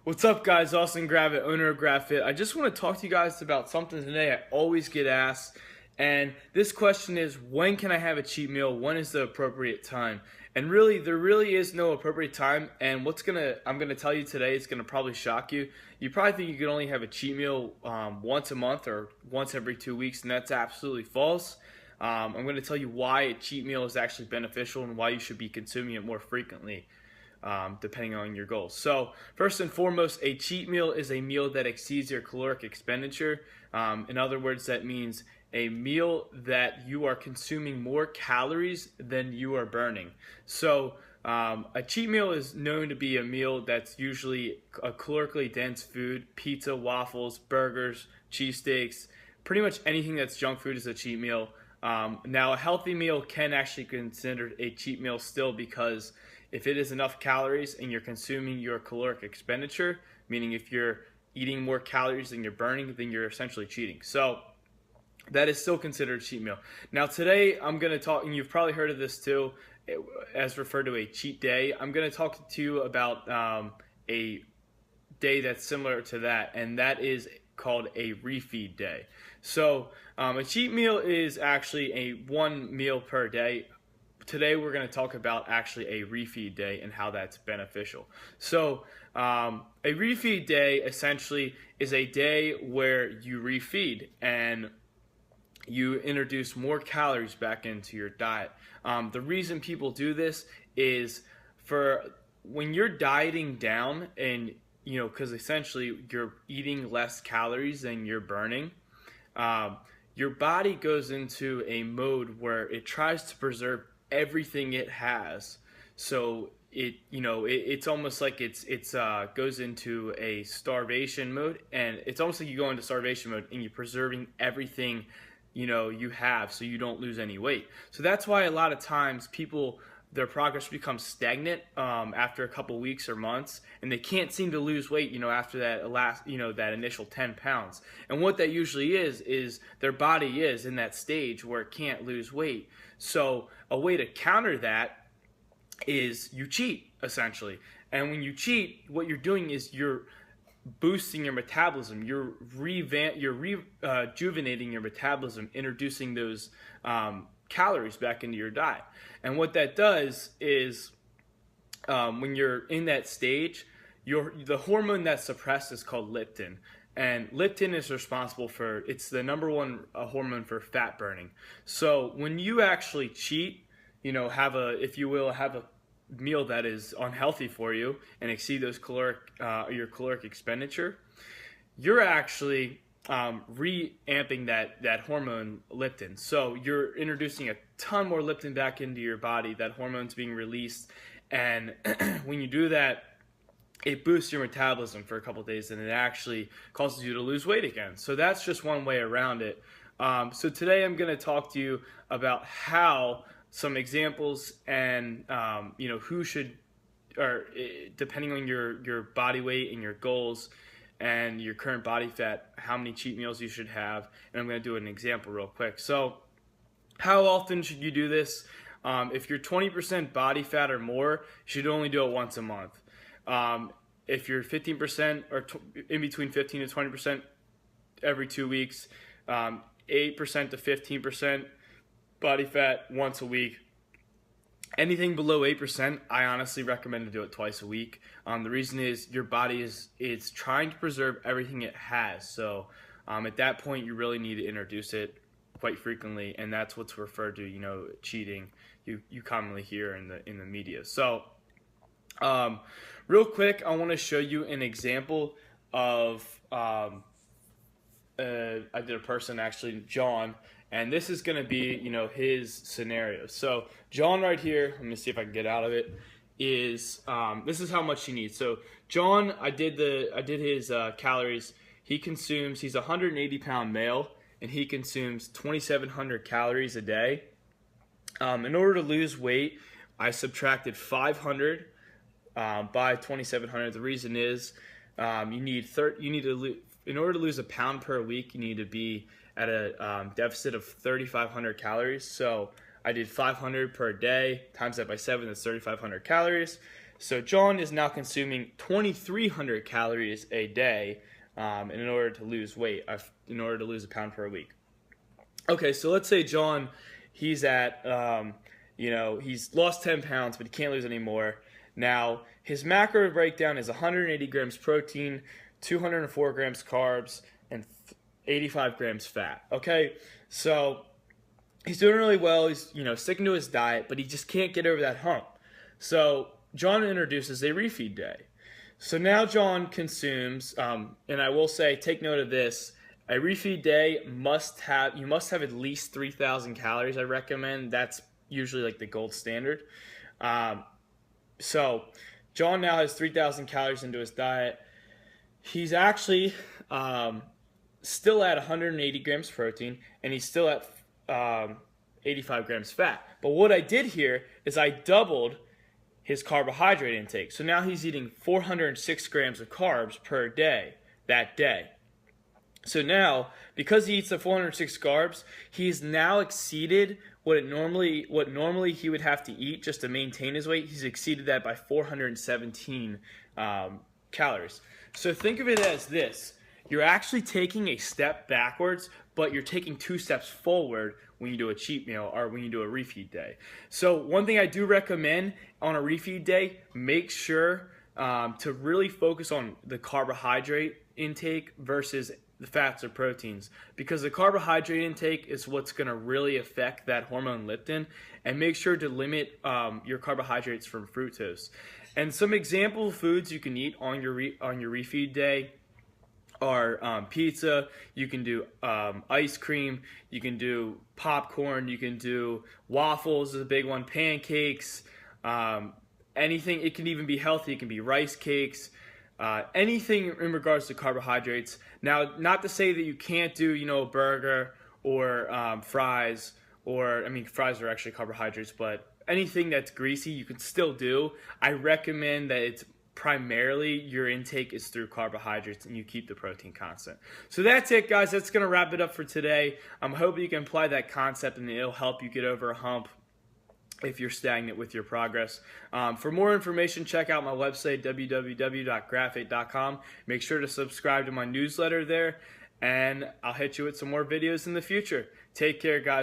What's up, guys? Austin Gravit, owner of GravFit. I just want to talk to you guys about something today I always get asked. And this question is, when can I have a cheat meal? When is the appropriate time? And really, there really is no appropriate time. And I'm gonna tell you today is gonna probably shock you. You probably think you can only have a cheat meal once a month or once every 2 weeks, and that's absolutely false. I'm going to tell you why a cheat meal is actually beneficial and why you should be consuming it more frequently, depending on your goals. So first and foremost, a cheat meal is a meal that exceeds your caloric expenditure. In other words, that means a meal that you are consuming more calories than you are burning. So a cheat meal is known to be a meal that's usually a calorically dense food. Pizza, waffles, burgers, cheesesteaks, pretty much anything that's junk food is a cheat meal. Now, a healthy meal can actually be considered a cheat meal still, because if it is enough calories and you're consuming your caloric expenditure, meaning if you're eating more calories than you're burning, then you're essentially cheating. So that is still considered a cheat meal. Now today I'm going to talk, and you've probably heard of this too, as referred to a cheat day. I'm going to talk to you about a day that's similar to that, and that is called a refeed day. So a cheat meal is actually a one meal per day. Today we're going to talk about actually a refeed day and how that's beneficial. So a refeed day essentially is a day where you refeed and you introduce more calories back into your diet. The reason people do this is for when you're dieting down, and because essentially you're eating less calories than you're burning, your body goes into a mode where it tries to preserve everything it has. So it's almost like it's goes into a starvation mode, and it's almost like you go into starvation mode and you're preserving everything you have, so you don't lose any weight. So that's why a lot of times their progress becomes stagnant after a couple weeks or months, and they can't seem to lose weight after that initial 10 pounds. And what that usually is their body is in that stage where it can't lose weight. So a way to counter that is you cheat, essentially. And when you cheat, what you're doing is you're boosting your metabolism. You're rejuvenating your metabolism, introducing those calories back into your diet. And what that does is when you're in that stage, the hormone that's suppressed is called leptin. And leptin is responsible it's the number one hormone for fat burning. So when you actually cheat, have a meal that is unhealthy for you and exceed those your caloric expenditure, you're actually reamping that hormone leptin. So you're introducing a ton more leptin back into your body. That hormone's being released, and when you do that, it boosts your metabolism for a couple of days, and it actually causes you to lose weight again. So that's just one way around it. So today I'm going to talk to you about some examples, and who should, or depending on your body weight and your goals and your current body fat, how many cheat meals you should have. And I'm going to do an example real quick. So how often should you do this? If you're 20% body fat or more, you should only do it once a month. If you're 15% or in between 15 to 20% every 2 weeks, 8% to 15% body fat once a week. Anything below 8%, I honestly recommend to do it twice a week. The reason is your body is trying to preserve everything it has. So at that point, you really need to introduce it quite frequently, and that's what's referred to, cheating. You commonly hear in the media. So real quick, I want to show you an example of I did a person, actually, John. And this is going to be, his scenario. So John right here, let me see if I can get out of it, is, this is how much he needs. So John, I did his calories. He's a 180-pound male, and he consumes 2,700 calories a day. In order to lose weight, I subtracted 500 by 2,700. The reason is in order to lose a pound per week, you need to be at a deficit of 3,500 calories. So I did 500 per day, times that by 7, that's 3,500 calories. So John is now consuming 2,300 calories a day in order to lose weight, in order to lose a pound per week. Okay, so let's say John, he's at, he's lost 10 pounds, but he can't lose any more. Now, his macro breakdown is 180 grams protein, 204 grams carbs, and 85 grams fat. Okay, so he's doing really well. He's sticking to his diet, but he just can't get over that hump. So John introduces a refeed day. So now John consumes, and I will say, take note of this. A refeed day you must have at least 3,000 calories. I recommend. That's usually like the gold standard. So John now has 3,000 calories into his diet. He's actually still at 180 grams protein, and he's still at 85 grams fat. But what I did here is I doubled his carbohydrate intake. So now he's eating 406 grams of carbs per day that day. So now, because he eats the 406 carbs, he's now exceeded what normally he would have to eat just to maintain his weight. He's exceeded that by 417 calories. So think of it as this. You're actually taking a step backwards, but you're taking 2 steps forward when you do a cheat meal or when you do a refeed day. So one thing I do recommend on a refeed day, make sure to really focus on the carbohydrate intake versus the fats or proteins, because the carbohydrate intake is what's going to really affect that hormone leptin. And make sure to limit your carbohydrates from fructose. And some example foods you can eat on your refeed day are pizza. You can do ice cream. You can do popcorn. You can do waffles is a big one. Pancakes. Anything. It can even be healthy. It can be rice cakes. Anything in regards to carbohydrates. Now, not to say that you can't do, a burger or fries, or, fries are actually carbohydrates, but anything that's greasy you can still do. I recommend that it's primarily your intake is through carbohydrates and you keep the protein constant. So that's it, guys. That's going to wrap it up for today. I'm hoping you can apply that concept and it'll help you get over a hump if you're stagnant with your progress. For more information, check out my website, www.graphic.com. Make sure to subscribe to my newsletter there, and I'll hit you with some more videos in the future. Take care, guys.